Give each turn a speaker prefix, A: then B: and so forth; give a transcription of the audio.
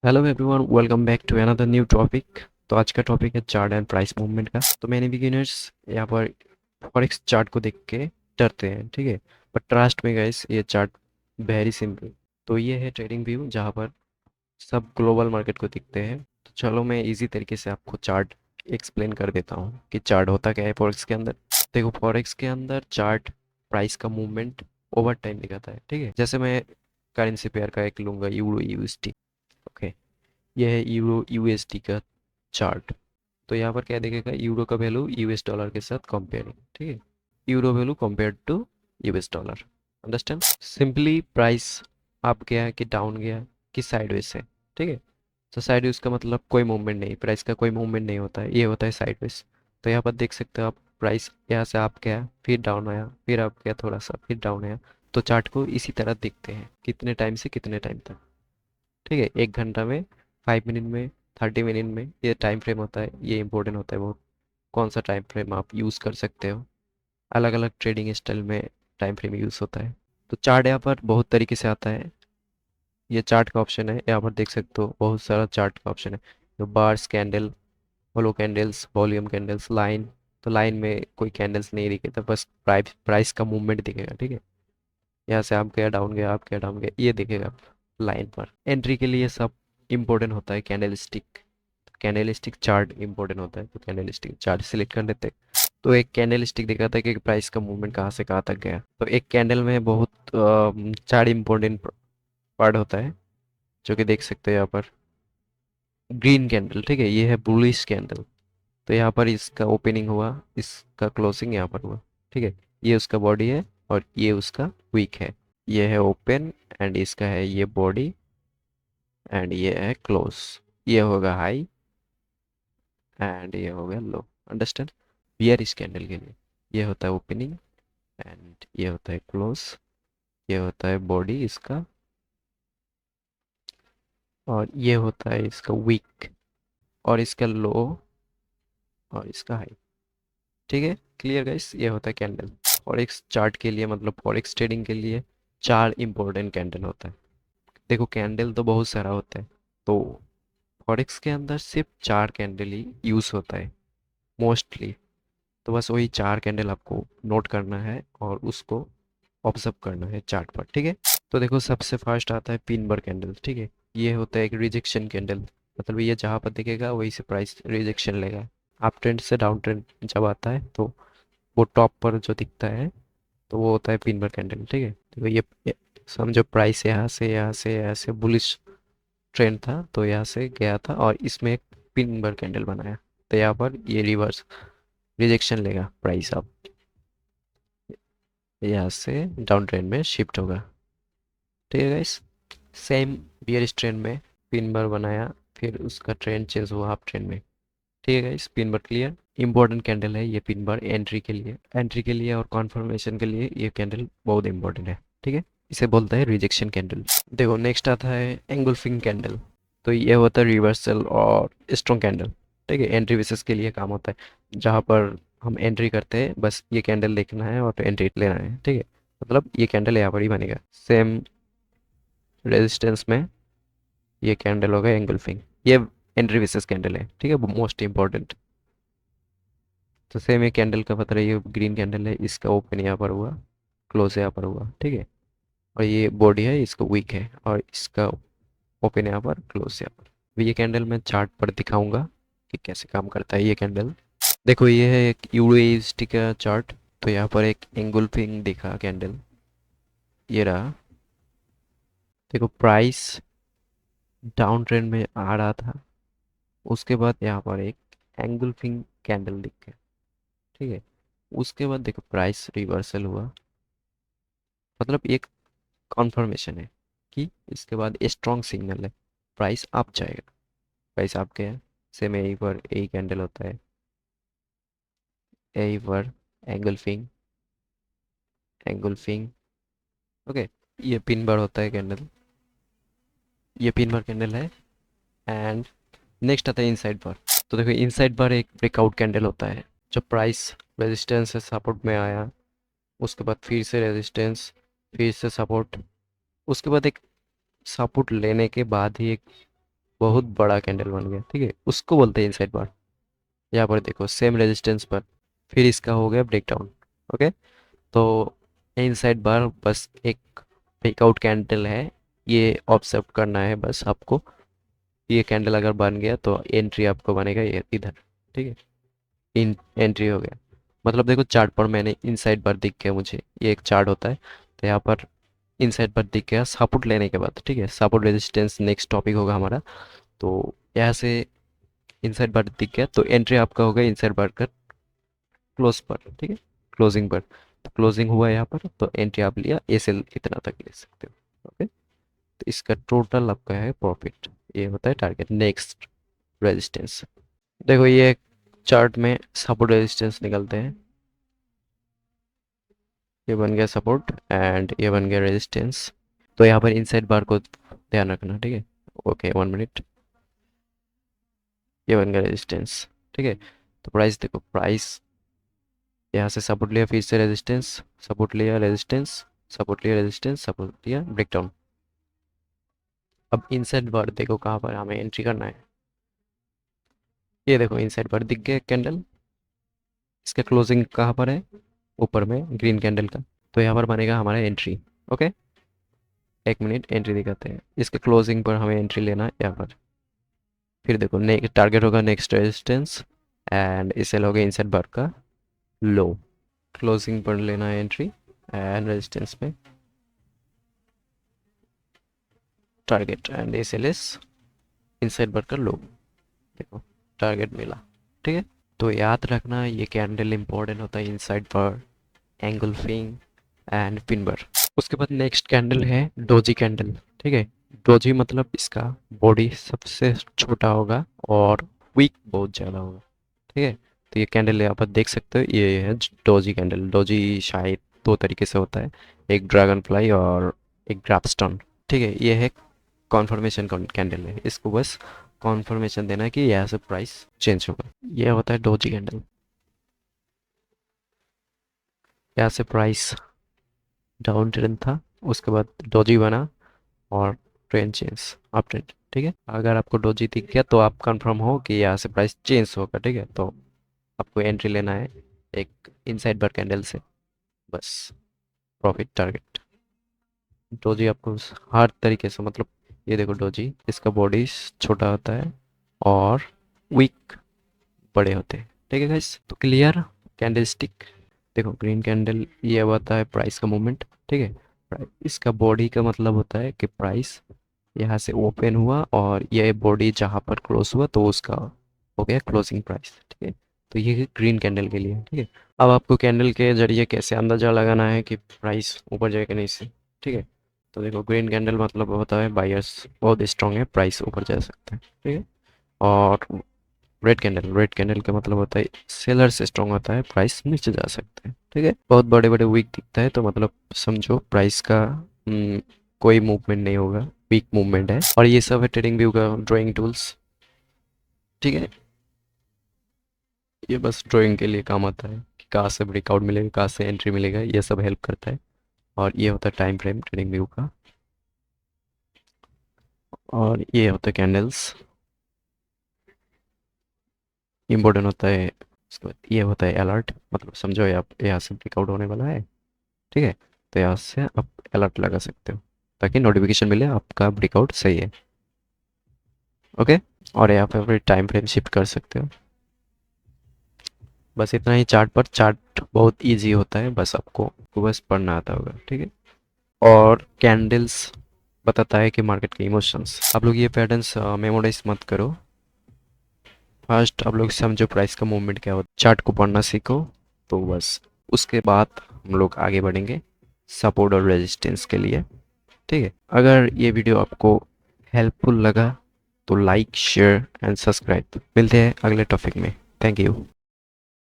A: Hello everyone, welcome back to another new topic. तो आज का टॉपिक है चार्ट एंड प्राइस मूवमेंट का। तो मैंने बिगिनर्स यहाँ पर फॉरेक्स चार्ट को देख के डरते हैं, ठीक है। बट ट्रस्ट में गाइस, ये चार्ट वेरी सिंपल। तो ये है ट्रेडिंग व्यू जहाँ पर सब ग्लोबल मार्केट को दिखते हैं। तो चलो मैं इजी तरीके से आपको चार्ट एक्सप्लेन कर देता हूँ कि चार्ट होता क्या है फॉरेक्स के अंदर। देखो, फॉरेक्स के अंदर चार्ट प्राइस का मूवमेंट ओवर टाइम दिखाता है, ठीक है। जैसे मैं करेंसी पेयर का एक लूंगा, यूरो यूएसडी। ओके, यह है यूरो यूएसडी का चार्ट। तो यहाँ पर क्या दिखेगा, यूरो का वैल्यू यूएस डॉलर के साथ कंपेयरिंग, ठीक है। Euro value compare to US dollar. Understand? Simply price up गया कि डाउन गया कि साइडवेज से, ठीक है। तो साइडवेज का मतलब कोई मूवमेंट नहीं, प्राइस का कोई मूवमेंट नहीं होता है, ये होता है साइडवेज। तो यहाँ पर देख सकते हो आप, प्राइस यहाँ से अप गया, फिर डाउन आया, फिर अप गया थोड़ा सा, फिर डाउन आया। तो चार्ट को इसी तरह देखते हैं, कितने टाइम से कितने टाइम तक, ठीक है। 1 घंटा में, 5 मिनट में, 30 मिनट में, ये टाइम फ्रेम होता है, ये इंपॉर्टेंट होता है बहुत। कौन सा टाइम फ्रेम आप यूज़ कर सकते हो, अलग अलग ट्रेडिंग स्टाइल में टाइम फ्रेम यूज़ होता है। तो चार्ट यहाँ पर बहुत तरीके से आता है। ये चार्ट का ऑप्शन है, यहाँ पर देख सकते हो बहुत सारा चार्ट का ऑप्शन है। तो बार्स कैंडल, होलो कैंडल्स, वॉल्यूम कैंडल्स, लाइन। तो लाइन में कोई कैंडल्स नहीं दिखेगा, बस प्राइस प्राइस का मूवमेंट दिखेगा, ठीक है। यहाँ से आप गया डाउन गया, आप गया डाउन गया, ये दिखेगा लाइन पर। एंट्री के लिए सब इम्पोर्टेंट होता है candle stick. Candle stick chart important होता है, तो कैंडल स्टिक चार्ट सिलेक्ट कर लेते हैं। तो एक कैंडल स्टिक दिखाता है कि प्राइस का मूवमेंट कहाँ से कहाँ तक गया। तो एक कैंडल में बहुत चार इम्पोर्टेंट पार्ट होता है, जो कि देख सकते हो यहाँ पर। ग्रीन कैंडल, ठीक है, ये है बुलिश कैंडल। तो यहाँ पर इसका ओपनिंग हुआ, इसका क्लोजिंग यहाँ पर हुआ, ठीक है। ये उसका बॉडी है और ये उसका वीक है। ये है ओपन एंड इसका है ये बॉडी एंड ये है क्लोज। ये होगा हाई एंड ये हो गया लो। अंडरस्टैंड? बियरिश कैंडल के लिए ये होता है ओपनिंग एंड ये होता है क्लोज। ये होता है बॉडी इसका और ये होता है इसका वीक और इसका लो और इसका हाई, ठीक है। Clear guys? ये होता है कैंडल। फॉरेक्स चार्ट के लिए, मतलब फॉरेक्स ट्रेडिंग के लिए चार इंपॉर्टेंट कैंडल होता है। देखो, कैंडल तो बहुत सारा होता है, तो फॉरेक्स के अंदर सिर्फ चार कैंडल ही यूज़ होता है मोस्टली। तो बस वही चार कैंडल आपको नोट करना है और उसको ऑब्जर्व करना है चार्ट पर, ठीक है। तो देखो, सबसे फर्स्ट आता है पिन बर कैंडल, ठीक है। ये होता है एक रिजेक्शन कैंडल, मतलब ये जहाँ पर दिखेगा वहीं से प्राइस रिजेक्शन लेगा। अप ट्रेंड से डाउन ट्रेंड जब आता है तो वो टॉप पर जो दिखता है, तो वो होता है पिन बर कैंडल, ठीक है। तो ये समझो प्राइस यहाँ से बुलिश ट्रेंड था, तो यहाँ से गया था और इसमें एक पिन बर कैंडल बनाया। तो यहाँ पर ये रिवर्स रिजेक्शन लेगा, प्राइस अब यहाँ से डाउन ट्रेंड में शिफ्ट होगा, ठीक है गाइस। सेम बियरिश ट्रेंड में पिन बार बनाया, फिर उसका ट्रेंड चेंज हुआ अप ट्रेंड में, ठीक है guys. Pin bar clear? Important candle है ये पिन बार एंट्री के लिए और कॉन्फर्मेशन के लिए ये कैंडल बहुत इंपॉर्टेंट है, ठीक है। इसे बोलते हैं रिजेक्शन कैंडल। देखो, नेक्स्ट आता है एंगुलफिंग कैंडल। तो ये होता है रिवर्सल और स्ट्रॉन्ग कैंडल, ठीक है। एंट्री बेसिस के लिए काम होता है, जहाँ पर हम एंट्री करते हैं, बस ये कैंडल देखना है और एंट्री लेना है, ठीक है। मतलब ये कैंडल यहाँ पर ही बनेगा। सेम रेजिस्टेंस में ये कैंडल होगा एंगल्फिंग। ये एंट्री बेसिस कैंडल है, ठीक है, मोस्ट इंपॉर्टेंट। तो सेम ये कैंडल का पता है, ये ग्रीन कैंडल है, इसका ओपन यहाँ पर हुआ, क्लोज यहाँ पर हुआ, ठीक है। और ये बॉडी है, इसका वीक है और इसका ओपन यहाँ पर, क्लोज यहाँ पर। अब ये कैंडल मैं चार्ट पर दिखाऊंगा कि कैसे काम करता है ये कैंडल। देखो, ये है एक यूएसडी का चार्ट। तो यहाँ पर एक एंगुलफिंग दिखा कैंडल, ये रहा। देखो, प्राइस डाउन ट्रेंड में आ रहा था, उसके बाद यहाँ पर एक एंगुलफिंग कैंडल दिख गया, ठीक है। उसके बाद देखो प्राइस रिवर्सल हुआ, मतलब एक कॉन्फर्मेशन है कि इसके बाद स्ट्रॉन्ग सिग्नल है, प्राइस अप जाएगा। प्राइस अप गया, सेम यही पर यही कैंडल होता है, यही पर एंगुलफिंग एंगुलफिंग। ओके, ये पिन बार होता है कैंडल, ये पिन बार कैंडल है। एंड नेक्स्ट आता है इनसाइड बार। तो देखो, इनसाइड बार एक ब्रेकआउट कैंडल होता है, जब प्राइस रेजिस्टेंस से सपोर्ट में आया, उसके बाद फिर से रेजिस्टेंस, फिर से सपोर्ट, उसके बाद एक सपोर्ट लेने के बाद ही एक बहुत बड़ा कैंडल बन गया, ठीक है, उसको बोलते हैं इनसाइड बार। यहाँ पर देखो सेम रेजिस्टेंस पर फिर इसका हो गया ब्रेकडाउन। ओके, तो इनसाइड बार बस एक ब्रेकआउट कैंडल है, ये ऑब्जर्व करना है बस आपको। ये कैंडल अगर बन गया तो एंट्री आपको बनेगा ये इधर, ठीक है, इन एंट्री हो गया। मतलब देखो चार्ट पर मैंने इनसाइड बार दिख गया, मुझे ये एक चार्ट होता है, तो यहाँ पर इनसाइड बार दिख गया सपोर्ट लेने के बाद, ठीक है, सपोर्ट रेजिस्टेंस नेक्स्ट टॉपिक होगा हमारा। तो यहाँ से इनसाइड बार दिख गया तो एंट्री आपका होगा इनसाइड बार का क्लोज पर, ठीक है, क्लोजिंग पर। तो क्लोजिंग हुआ यहाँ पर तो एंट्री आप लिया, एसएल इतना तक ले सकते हो। ओके, तो इसका टोटल आपका है प्रॉफिट, ये होता है टारगेट नेक्स्ट रेजिस्टेंस। देखो ये चार्ट में सपोर्ट रेजिस्टेंस निकलते हैं, ये बन गया सपोर्ट एंड ये बन गया रेजिस्टेंस। तो यहाँ पर इनसाइड बार को ध्यान रखना, ठीक है। ओके 1 मिनट, ये बन गया रेजिस्टेंस, ठीक है। तो प्राइस देखो, प्राइस यहाँ से सपोर्ट लिया, फिर से रेजिस्टेंस, सपोर्ट लिया, रेजिस्टेंस, सपोर्ट लिया, रेजिस्टेंस, सपोर्ट लिया, ब्रेकडाउन। अब इनसाइड बार देखो कहाँ पर हमें एंट्री करना है। ये देखो इनसाइड बार दिख गया कैंडल, इसका क्लोजिंग कहाँ पर है, ऊपर में ग्रीन कैंडल का। तो यहाँ पर बनेगा हमारा एंट्री। ओके, 1 मिनट एंट्री दिखाते हैं, इसके क्लोजिंग पर हमें एंट्री लेना है यहाँ पर। फिर देखो नेक्स्ट टारगेट होगा नेक्स्ट रेजिस्टेंस एंड इसे लोगे इनसाइड बार का लो। क्लोजिंग पर लेना है एंट्री एंड रेजिस्टेंस में टारगेट एंड इसे लेस इनसाइड बार का लो। देखो टारगेट मिला, ठीक है। तो याद रखना ये कैंडल इंपॉर्टेंट होता है inside bar, engulfing and pin bar. उसके बाद नेक्स्ट कैंडल है डोजी कैंडल, ठीक है। डोजी मतलब इसका बॉडी सबसे छोटा होगा और वीक बहुत ज़्यादा होगा, ठीक है। तो ये कैंडल यहाँ पर देख सकते हो, ये है डोजी कैंडल। डोजी शायद दो तरीके से होता है, एक ड्रैगन फ्लाई और एक ग्राफस्टोन, ठीक है। ये है कॉन्फर्मेशन कैंडल है, इसको बस कॉन्फर्मेशन देना है कि यहाँ से प्राइस चेंज होगा। यह होता है डोजी कैंडल। यहाँ से प्राइस डाउन ट्रेंड था, उसके बाद डोजी बना और ट्रेंड चेंज अप ट्रेंड, ठीक है। अगर आपको डोजी दिख गया तो आप कंफर्म हो कि यहाँ से प्राइस चेंज होगा, ठीक है। तो आपको एंट्री लेना है एक इनसाइड बार कैंडल से, बस प्रॉफिट टारगेट। डोजी आपको हर तरीके से, मतलब ये देखो डोजी, इसका बॉडी छोटा होता है और विक बड़े होते हैं, ठीक है गाइस। तो क्लियर कैंडल स्टिक। देखो ग्रीन कैंडल ये होता है प्राइस का मूवमेंट, ठीक है। इसका बॉडी का मतलब होता है कि प्राइस यहाँ से ओपन हुआ और ये बॉडी जहाँ पर क्लोज हुआ तो उसका हो गया क्लोजिंग प्राइस, ठीक है। तो ये ग्रीन कैंडल के लिए, ठीक है। अब आपको कैंडल के जरिए कैसे अंदाज़ा लगाना है कि प्राइस ऊपर जाएगा नहीं से, ठीक है। तो देखो ग्रीन कैंडल मतलब होता है बायर्स बहुत स्ट्रांग है, प्राइस ऊपर जा सकता है, ठीक है। और रेड कैंडल का मतलब होता है सेलर से स्ट्रांग होता है, प्राइस नीचे जा सकता है, ठीक है। बहुत बड़े बड़े वीक दिखता है तो मतलब समझो प्राइस का कोई मूवमेंट नहीं होगा, वीक मूवमेंट है। और ये सब है ट्रेडिंग व्यू का ड्राइंग टूल्स, ठीक है। ये बस ड्राइंग के लिए काम आता है कि कहाँ से ब्रेकआउट मिलेगा, कहाँ से एंट्री मिलेगा, ये सब हेल्प करता है। और ये होता है टाइम फ्रेम ट्रेडिंग व्यू का, और ये होता है कैंडल्स, इम्पोर्टेंट होता है। उसके बाद ये होता है अलर्ट, मतलब समझो यहाँ से ब्रेकआउट होने वाला है, ठीक है। तो यहाँ से आप अलर्ट लगा सकते हो ताकि नोटिफिकेशन मिले आपका ब्रेकआउट सही है। ओके, और यहाँ पे फिर टाइम फ्रेम शिफ्ट कर सकते हो। बस इतना ही चार्ट पर। चार्ट बहुत इजी होता है, बस आपको बस पढ़ना आता होगा, ठीक है। और कैंडल्स बताता है कि मार्केट के इमोशंस। आप लोग ये पैटर्न्स मेमोराइज मत करो, फर्स्ट आप लोग समझो प्राइस का मूवमेंट क्या होता है, चार्ट को पढ़ना सीखो, तो बस उसके बाद हम लोग आगे बढ़ेंगे सपोर्ट और रेजिस्टेंस के लिए, ठीक है। अगर ये वीडियो आपको हेल्पफुल लगा तो लाइक शेयर एंड सब्सक्राइब। मिलते हैं अगले टॉपिक में। Thank you.